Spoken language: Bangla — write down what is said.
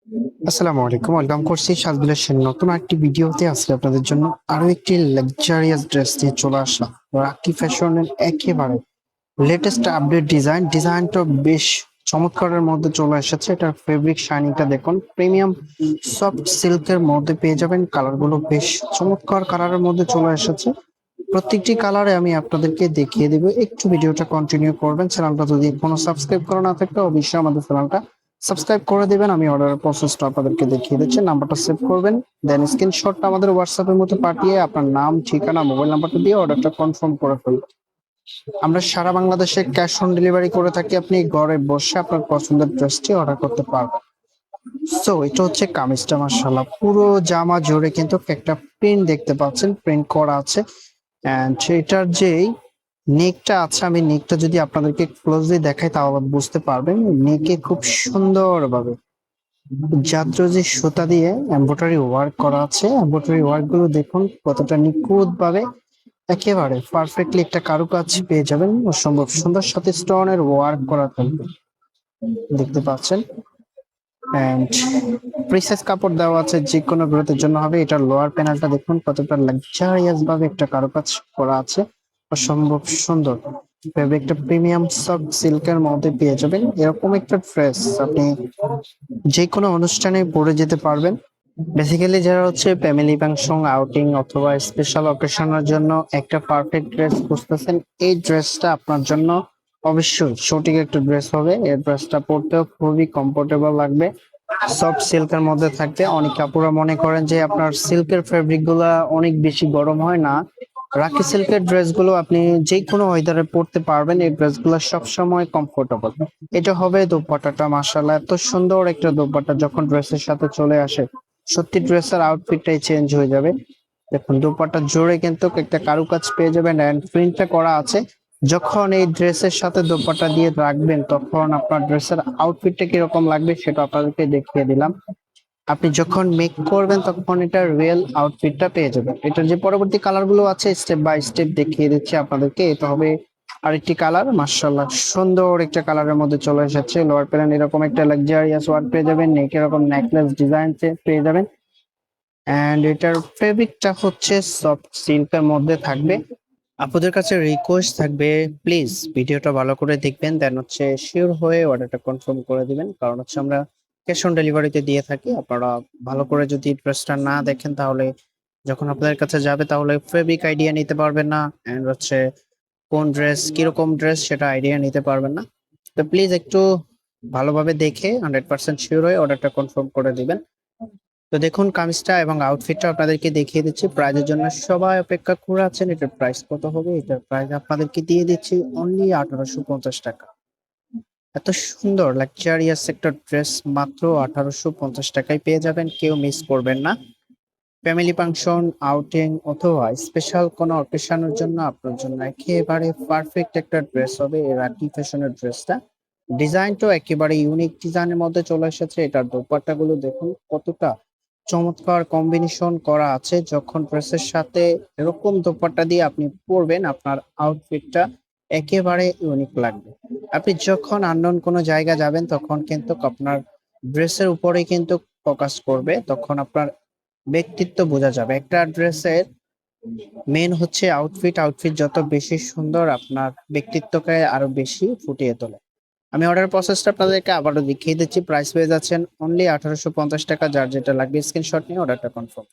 আসসালামু আলাইকুম, ওয়েলকাম করছি সাজবিলাসের নতুন একটি ভিডিওতে। আজকে আপনাদের জন্য আরো একটি লাক্সারিয়াস ড্রেস নিয়ে চলে আসলাম। রাকি ফ্যাশনের একেবারে লেটেস্ট আপডেট ডিজাইনটা বেশ চমৎকারের মধ্যে চলে এসেছে। এটার ফেব্রিক শাইনিংটা দেখুন, প্রিমিয়াম সফট সিল্কের মধ্যে পেয়ে যাবেন। কালারগুলো বেশ চমৎকার কালারের মধ্যে চলে এসেছে। প্রত্যেকটি কালারে আমি আপনাদেরকে দেখিয়ে দেবো। একটু ভিডিওটা কন্টিনিউ করবেন। চ্যানেলটা যদি এখনো সাবস্ক্রাইব করা না থাকে অবশ্যই আমাদের চ্যানেলটা সাবস্ক্রাইব করে দিবেন। আমি অর্ডারের প্রসেসটা আপনাদেরকে দেখিয়ে দিচ্ছি। নাম্বারটা সেভ করবেন, দেন স্ক্রিনশটটা আমাদের হোয়াটসঅ্যাপের মধ্যে পাঠিয়ে আপনার নাম, ঠিকানা, মোবাইল নাম্বারটা দিয়ে অর্ডারটা কনফার্ম করে ফেলবেন। আমরা সারা বাংলাদেশে ক্যাশ অন ডেলিভারি করে থাকি। আপনি ঘরে বসে আপনার পছন্দের ড্রেসটি অর্ডার করতে পারবেন। সো এটা হচ্ছে কামিজটা, মাশাআল্লাহ পুরো জামা জুড়ে কিন্তু একটা প্রিন্ট দেখতে পাচ্ছেন, প্রিন্ট করা আছে। এন্ড এটার যেই নেকটা আছে, আমি নেকটা যদি আপনাদেরকে ক্লোজলি দেখাই তাহলে বুঝতে পারবেন। নেকে খুব সুন্দরভাবে জাদ্রজি সুতা দিয়ে এমব্রয়ডারি ওয়ার্ক করা আছে। এমব্রয়ডারি ওয়ার্ক গুলো দেখুন কতটা নিখুঁত ভাবে, একেবারে পারফেক্টলি একটা কারুকাজ পেয়ে যাবেন। অসম্ভব সুন্দর, সাথে স্টোনের ওয়ার্ক করা থাকবে, দেখতে পাচ্ছেন। এন্ড প্রিসেস কাপড় দেওয়া আছে, যে কোনো গ্রোথের জন্য হবে। এটার লোয়ার প্যানেলটা দেখুন কতটা লাক্সারিয়াস ভাবে একটা কারুকাজ করা আছে, অসম্ভব সুন্দর। ফেব্রিকটা প্রিমিয়াম সফট সিল্কের মধ্যে পেয়ে যাবেন। এরকম একটা ড্রেস আপনি যে কোনো অনুষ্ঠানে পরে যেতে পারবেন। বেসিক্যালি যারা হচ্ছে ফ্যামিলি ফাংশন, আউটিং অথবা স্পেশাল অকেশনের জন্য একটা পারফেক্ট ড্রেস খুঁজতেছেন, এই ড্রেসটা আপনার জন্য অবশ্যই সঠিক একটা ড্রেস হবে। এই ড্রেসটা পরতেও খুবই কমফোর্টেবল লাগবে, সফট সিল্কের মধ্যে থাকবে। অনেক আপুরা মনে করেন যে আপনার সিল্কের ফেব্রিক গুলা অনেক বেশি গরম হয় না। রাখি সিল্কের ড্রেস গুলো আপনি যে কোনো ওয়েদারে পরতে পারবেন। এই ড্রেস গুলো সবসময় কমফোর্টেবল। এটা হবে দোপাট্টাটা, মাশাআল্লাহ এত সুন্দর একটা দোপাট্টা যখন ড্রেসের সাথে চলে আসে, সত্যি ড্রেসের আউটফিটটাই চেঞ্জ হয়ে যাবে। দেখুন দোপাট্টা জোরে কিন্তু একটা কারুকাজ পেয়ে যাবেন, এন্ড প্রিন্টটা করা আছে। যখন এই ড্রেসের সাথে দোপাট্টা দিয়ে রাখবেন তখন আপনার ড্রেসের আউটফিটটা কিরকম লাগবে সেটা আপনাদেরকে দেখিয়ে দিলাম। আপনি যখন মেক করবেন তখন এটা রিয়েল আউটফিটটা পেয়ে যাবেন। এটার যে পরবর্তী কালার গুলো আছে স্টেপ বাই স্টেপ দেখিয়ে দিচ্ছি আপনাদেরকে। এটা হবে আরেকটি কালার, মাশাআল্লাহ সুন্দর একটা কালারের মধ্যে চলে এসেছে। লোয়ার প্যানেল এরকম একটা লাক্সারিয়াস ওয়ার্ক পেয়ে যাবেন, নেক এরকম নেকলেস ডিজাইন পেয়ে যাবেন। এন্ড এটার ফেব্রিকটা হচ্ছে সফট সিল্কের মধ্যে থাকবে। আপনাদের কাছে রিকোয়েস্ট থাকবে, প্লিজ ভিডিওটা ভালো করে দেখবেন, দেন হচ্ছে শিওর হয়ে অর্ডারটা কনফার্ম করে দিবেন। কারণ হচ্ছে আমরা ক্যাশ অন ডেলিভারিতে দিয়ে থাকি। আপনারা ভালো করে যদি ড্রেসটা না দেখেন তাহলে যখন আপনাদের কাছে যাবে তাহলে ফেব্রিক আইডিয়া নিতে পারবেন না, এন্ড হচ্ছে কোন ড্রেস কিরকম ড্রেস সেটা আইডিয়া নিতে পারবেন না। তো প্লিজ একটু ভালোভাবে দেখে 100% শিওর হয়ে অর্ডারটা কনফার্ম করে দিবেন। তো দেখুন কামিজটা এবং আউটফিটটা আপনাদেরকে দেখিয়ে দিচ্ছি। প্রাইজের জন্য সবাই অপেক্ষা করে আছেন। এটার প্রাইস কত হবে? এটার প্রাইস আপনাদেরকে দিয়ে দিচ্ছি অনলি 1850 টাকা। এত সুন্দর লাক্সারিয়াস একটা ড্রেস মাত্র 1850 টাকায় পেয়ে যাবেন, কেউ মিস করবেন না। ফ্যামিলি ফাংশন, আউটিং অথবা স্পেশাল কোনো অকেশনের জন্য আপনার জন্য একেবারে পারফেক্ট একটা ড্রেস হবে এই রাকি ফ্যাশনের ড্রেসটা। ডিজাইনটাও একেবারে ইউনিক ডিজাইনের মধ্যে চলে এসেছে। এটার দোপাট্টাগুলো দেখুন কতটা চমৎকার কম্বিনেশন করা আছে। যখন ড্রেসের সাথে এরকম দোপাট্টা দিয়ে আপনি পরবেন আপনার আউটফিটটা একেবারে ইউনিক লাগবে। আপনি যখন আননোন কোনো জায়গা যাবেন তখন কিন্তু আপনার ড্রেসের উপরেই কিন্তু ফোকাস করবে, তখন আপনার ব্যক্তিত্ব বোঝা যাবে। একটা ড্রেসের মেন হচ্ছে আউটফিট। আউটফিট যত বেশি সুন্দর আপনার ব্যক্তিত্বকে আরো বেশি ফুটিয়ে তোলে। আমি অর্ডার প্রসেসটা আপনাদেরকে আবারও দেখিয়ে দিচ্ছি। প্রাইস পেয়ে যাচ্ছেন অনলি 1850 টাকা। যার যেটা লাগবে স্ক্রিনশট নিয়ে অর্ডারটা কনফার্ম